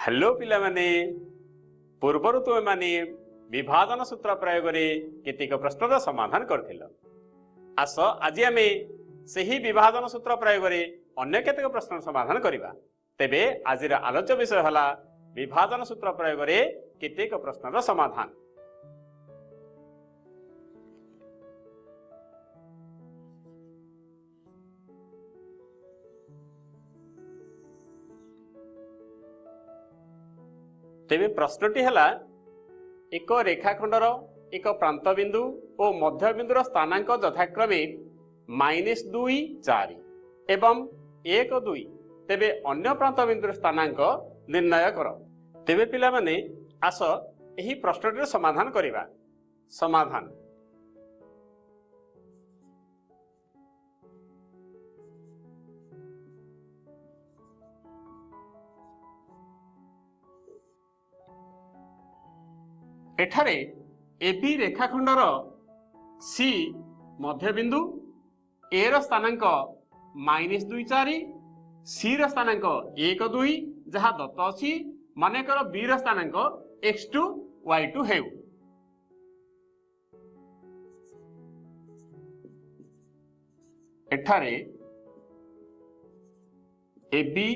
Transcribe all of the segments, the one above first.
Hello पिला माने पूर्वर तुम माने विभाजन सूत्र प्रयोग केतिक प्रश्नर समाधान करथिल। आस आज आम सही विभाजन सूत्र प्रयोग अन्य केतेक प्रश्न समाधान करिबा। तेबे आजिर आलोच्य विषय हला विभाजन सूत्र प्रयोग केतेक प्रश्नर समाधान। तेबे प्रश्नटी हला एक रेखाखंडर एक प्रांत बिंदु और मध्य बिंदुर स्थानांक यथाक्रमे -2, 4 एवं 1, 2। तेबे अन्य प्रांत बिंदुर स्थानांक निर्णय कर। तेबे पिला माने आस एही प्रश्नटीर समाधान करिबा। समाधान एठारे एबी रेखाखंडर सी मध्य बिंदु ए र स्थानांक -2, 4 सी र स्थानांक 1, 2 जहाँ दत्त अछि मानेकर बी र स्थानांक x2 y2 हेउ। एठारे एबी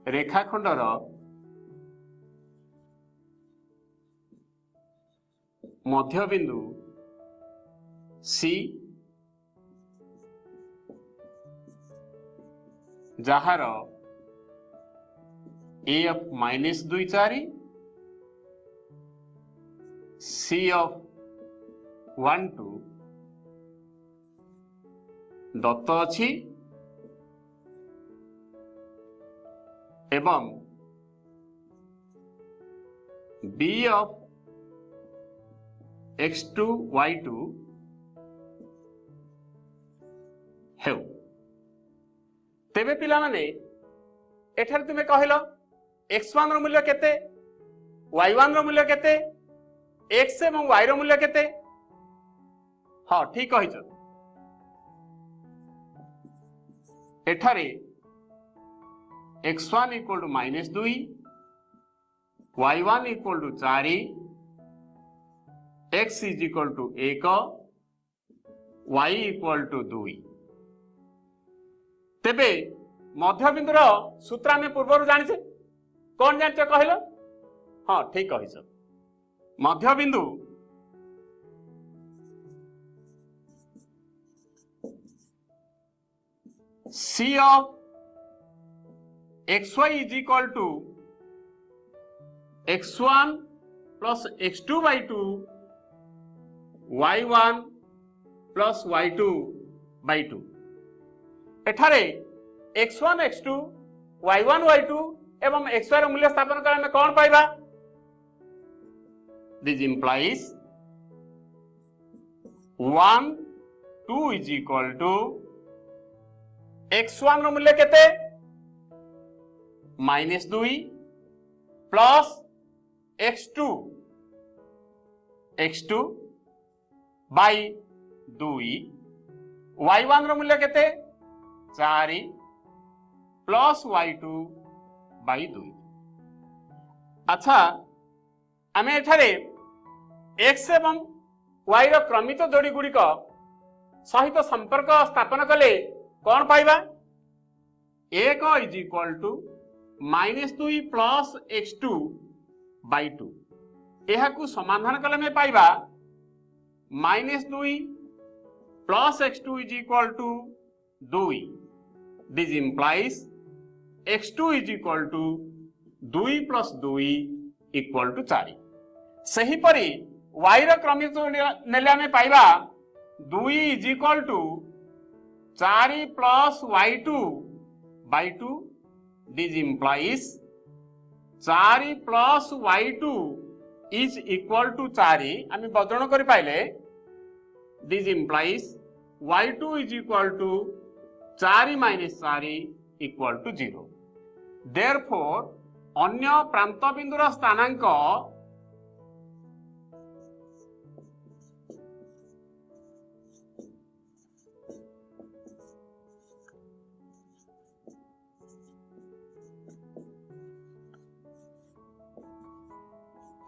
रेखाखंडर मध्य बिंदु सी जहार ए ऑफ -2, 4 सी ऑफ 1, 2 दत्त अछि एवं बी ऑफ x2 y2 हेउ। तेबे पिला माने एठार तुमे कहलो x1 रो मूल्य केते, y1 रो मूल्य केते, x एवं y रो मूल्य केते। हाँ ठीक कहिछ। एठारे x1 = -2 y1 = 4 x = 1 y = 2। तेबे मध्य बिंदुर सूत्र आम पूर्व जानिछे। कौन जानिछ कहलो? हाँ ठीक कहिछ। मध्य बिंदु C of xy = x1 plus x2 by 2 y1 plus y2 by 2। एठारे x1 x2 y1 y2 एवं xy रो मूल्य स्थापन कर हमें कौन पाइबा? This implies 1, 2 = x1 रो मूल्य केते -2 प्लस x2 by 2 y1 रो मूल्य केते 4 प्लस y2 by 2। अच्छा आमे एठारे x एवं y रो क्रमित जोड़ी गुड़िक सहित संपर्क स्थापन कले कौन पाइबा? 1 = -2 प्लस x2 by 2। एहाकु समाधान कले में पाइबा -2 plus x2 = 2। This implies x2 = 2 plus 2 = 4। सही परी y रो क्रमिक नेले में पाइबा 2 = 4 plus y2 by 2। This implies 4 plus y2 = 4। आम बदरण कर पाइले This implies y2 = 4 - 4 = 0। Therefore अन्य प्रांत बिंदुर स्थानांक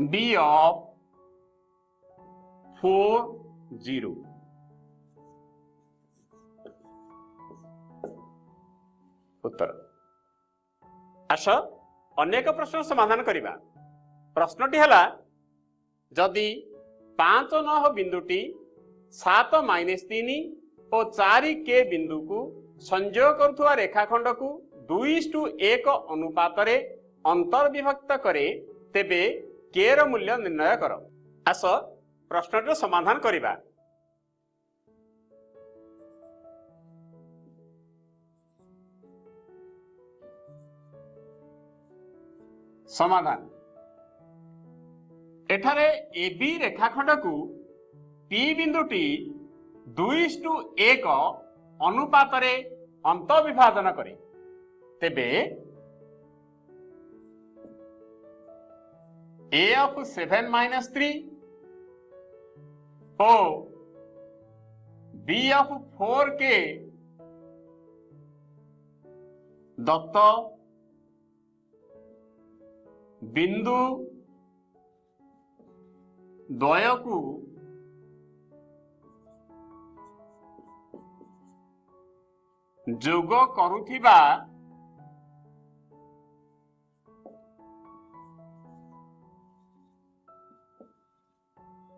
b of 4 0। उत्तर। आस अनेक प्रश्न समाधान करिबा। प्रश्नटी हला जदि 5 9 बिंदुटी 7 - 3 और 4 के बिंदु को संयोग करुवा रेखाखंड को 2:1 अनुपात रे अंतर्विभक्त करे तेबे के र मूल्य निर्णय कर। आस प्रश्नटर समाधान करिबा। समाधान एठारे AB रेखाखंड को P बिंदुटी 2:1 अनुपात रे अंतर्विभाजन करे तेबे A of 7 - 3 और B of 4 के दत्त बिंदु द्वय को जोग करुथिबा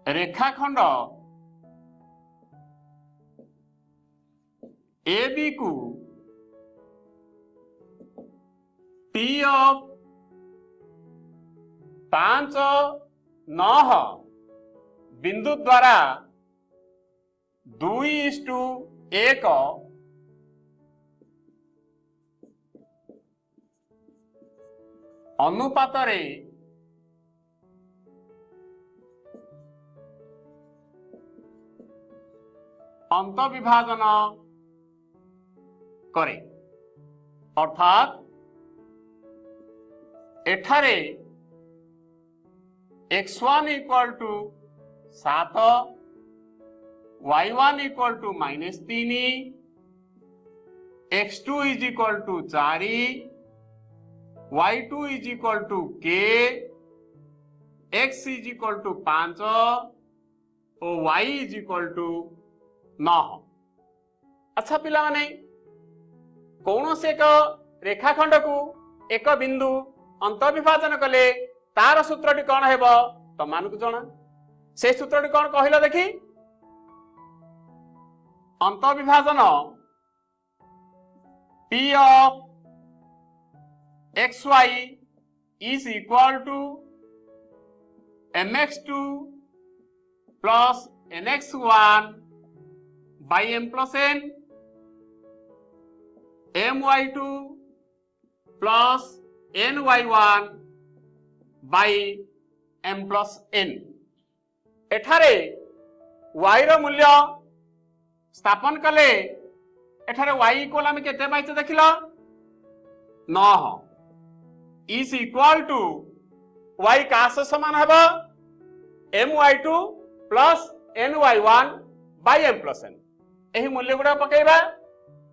रेखाखंड AB को P of 5 9 बिंदु द्वारा 2:1 अनुपात रे अंतर्विभाजन करे। अर्थात एठारे x1 = 7 y1 = -3 x2 = 4 y2 = k x = 5 और y = 9। अच्छा पिला माने कौन से एक रेखाखंड को एक बिंदु अंतर्विभाजन कले तार सूत्रटी कौन हेबो तमान को जणा। से सूत्रटी कौन कहिला देखी। अंतर्विभाजन P of xy is equal to mx2 plus nx1 by m plus n, my2 plus ny1 by m plus n। एठारे y रो मूल्य स्थापन कले एठारे y इक्वल आमे केते पाइছে देखिलो 9 इज इक्वल टू y का समान हेबो my2 plus ny1 by m plus n। एही मूल्य गुडा पकेइबा।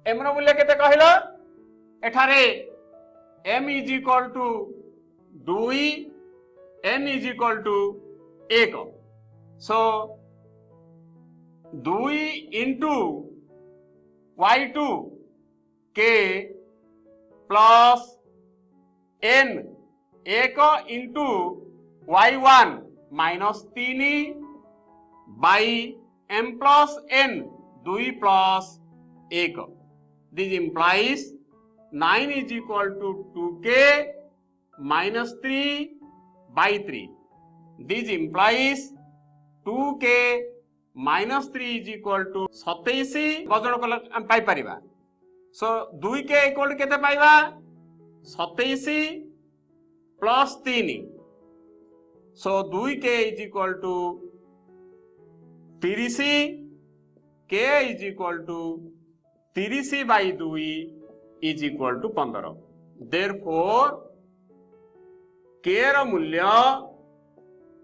m रो मूल्य केते कहिलो एठारे m is equal to 2 n is equal to 1। So 2 into y2 के plus n 1 into y1 minus 3 by m plus n 2 plus 1। This implies 9 is equal to 2k minus 3 by 3। This implies 2k minus 3 is equal to 27 वजन को हम पाई परिबा। सो 2k equal केते पाइबा 27 plus 3। So 2k is equal to 30 k is equal to 30 by 2 is equal to 15। Therefore k ର मूल्य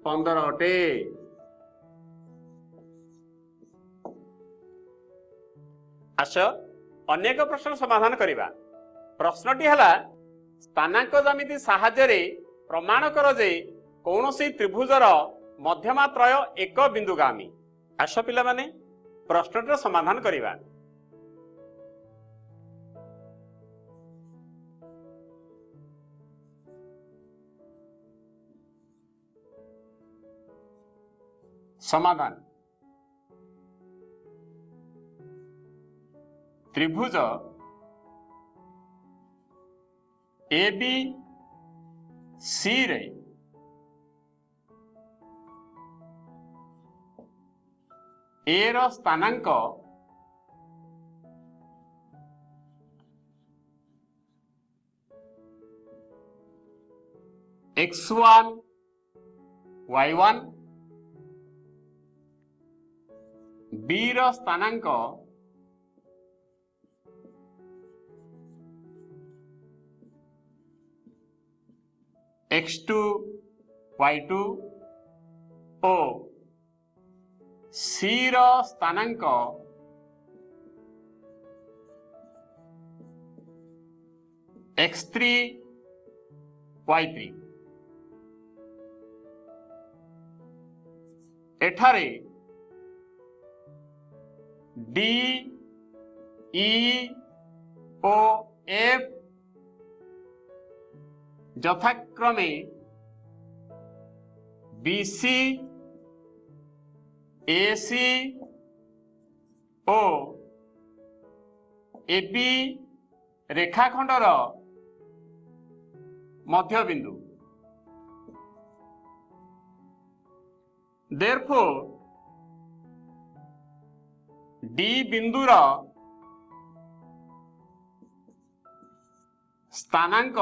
15 अटे। आस अनेक प्रश्न समाधान करिबा। प्रश्नटी हला स्थानांक ज्यामिति साहाय्य रे प्रमाण कर जे कौनसी त्रिभुजर मध्यमा त्रय एक बिंदुगामी। आस पिला माने प्रश्नटर समाधान करिबा। समाधान त्रिभुज ए बी सी रे ए रो स्थानांक x1 y1 बी रो स्थानांक x2 y2 ओ सी रो स्थानांक x3 y3 एठारे डी ई ओ एफ यथाक्रमे बीसी एसी ओ एबी रेखाखंडर मध्यबिंदु। देयरफॉर डी बिंदुर स्थानांक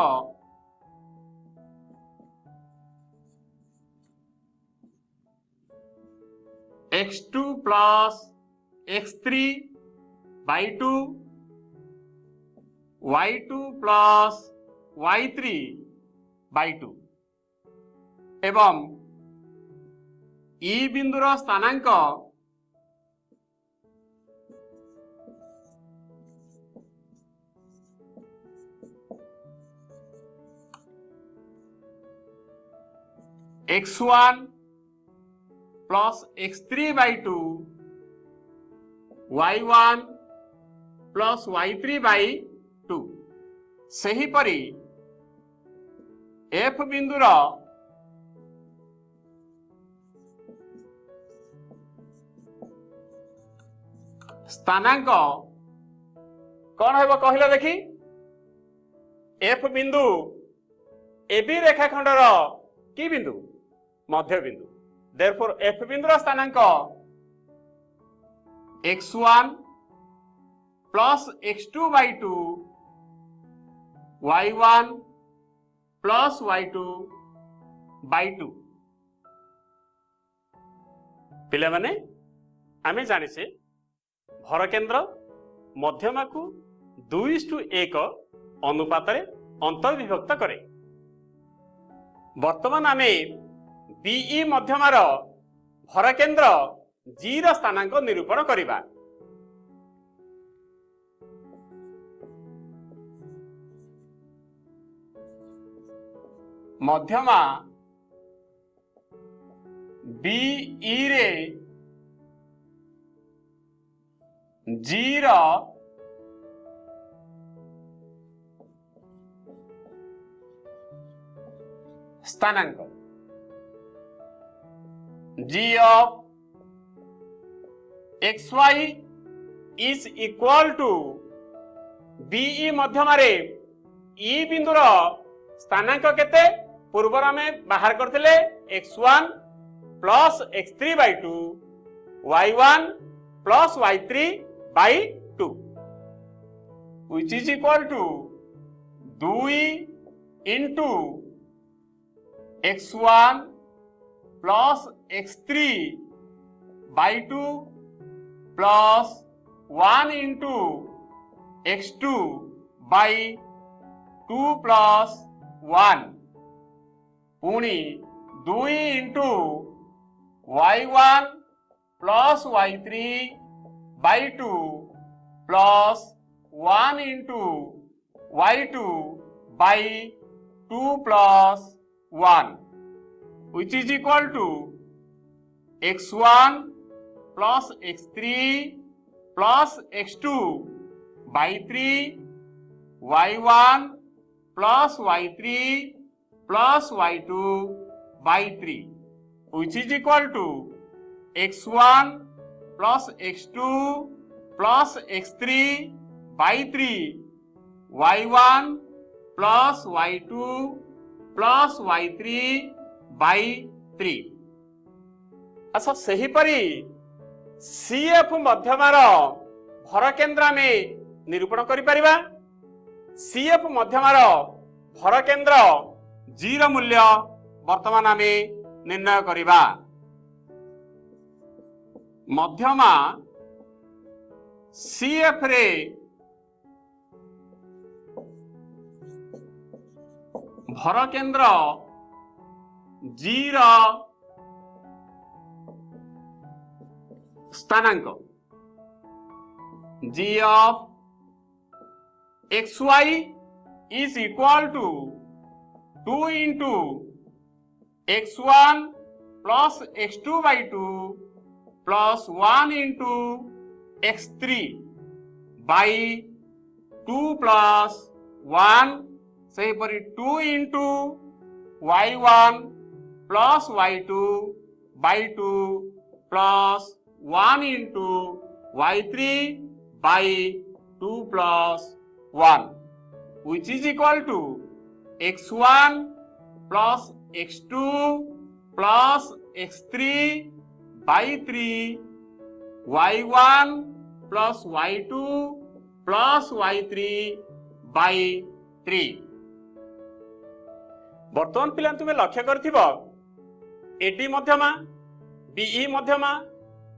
x2 plus x3 by 2 y2 plus y3 by 2 एवं ई बिंदुर स्थानांक x1 plus x3 by 2 y1 plus y3 by 2 सही परी एफ बिंदुर स्थानांक कौन है कहला देखी एफ बिंदु एबी रेखाखंडर की बिंदु मध्य बिंदु। Therefore F बिंदुर स्थानांक x1 plus x2 by 2 y1 plus y2 by 2 पिले माने आमे जानि से भर केंद्र मध्यमा को 2:1 अनुपात रे अंतर्विभक्त करे। वर्तमान आमे बीई मध्यमार भर केंद्र जी र स्थानांक निरूपण करिबा। मध्यमा बीई रे जी र स्थानांक g of xy is equal to BE मध्यमारे E बिंदुर स्थानांक केते पूर्वर में बाहर करथिले x1 plus x3 by 2 y1 plus y3 by 2 which is equal to 2 into x1 plus x3 by 2 plus 1 into x2 by 2 plus 1 पुणी 2 into y1 plus y3 by 2 plus 1 into y2 by 2 plus 1 which is equal to x1 plus x3 plus x2 by 3 y1 plus y3 plus y2 by 3 which is equal to x1 plus x2 plus x3 by 3 y1 plus y2 plus y3 by 3। अच्छा सही परी CF मध्यमार भर केंद्र आमे निरूपण करि परिबा। CF मध्यमार भर केंद्र G र मूल्य वर्तमान आमे निर्णय करिबा। मध्यमा CF रे भर केंद्र G raw स्थानांक G of xy is equal to 2 into x1 plus x2 by 2 plus 1 into x3 by 2 plus 1 सही परी 2 into y1 plus y2 by 2 plus 1 into y3 by 2 plus 1 which is equal to x1 plus x2 plus x3 by 3 y1 plus y2 plus y3 by 3। वर्तमान पिला तुम लक्ष्य करथिबो AD मध्यमा be मध्यमा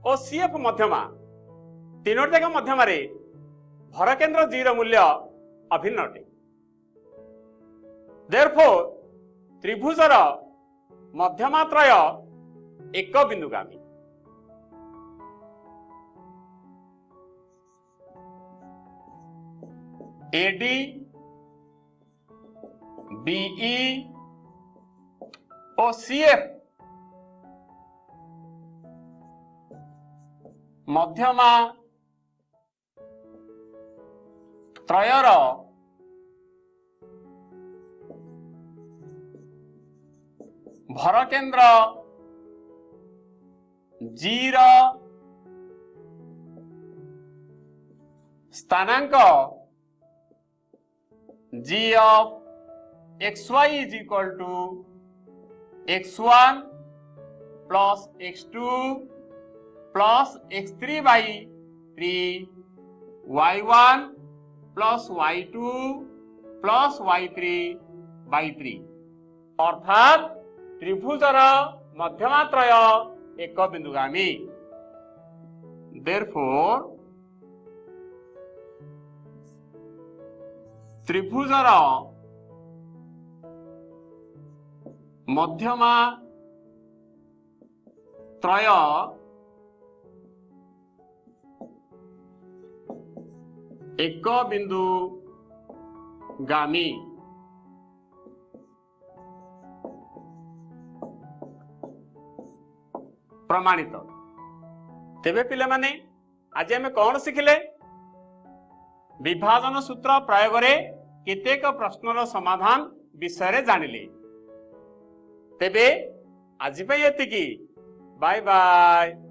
और CF मध्यमा तीनों जाक मध्यम भर केंद्र G र मूल्य अभिन्न अटे। देयरफॉर त्रिभुजर मध्यमात्रय एक बिंदुगामी। एडी बीई और सीएफ मध्यमा त्रयर भर केंद्र G raw स्थानांक G of xy is equal to x1 plus x2 plus x3 by 3 y1 plus y2 plus y3 by 3 अर्थात त्रिभुजर मध्यमात्रय एक बिंदुगामी। देयरफॉर त्रिभुजर मध्यमा त्रय एक बिंदु गामी। प्रमाणित। तेबे पिले माने आज आमे कौन शिखिले विभाजन सूत्र प्रयोग रे केतेक प्रश्नर समाधान विषय जानिले। तेबे आज एतिकी बाय बाय।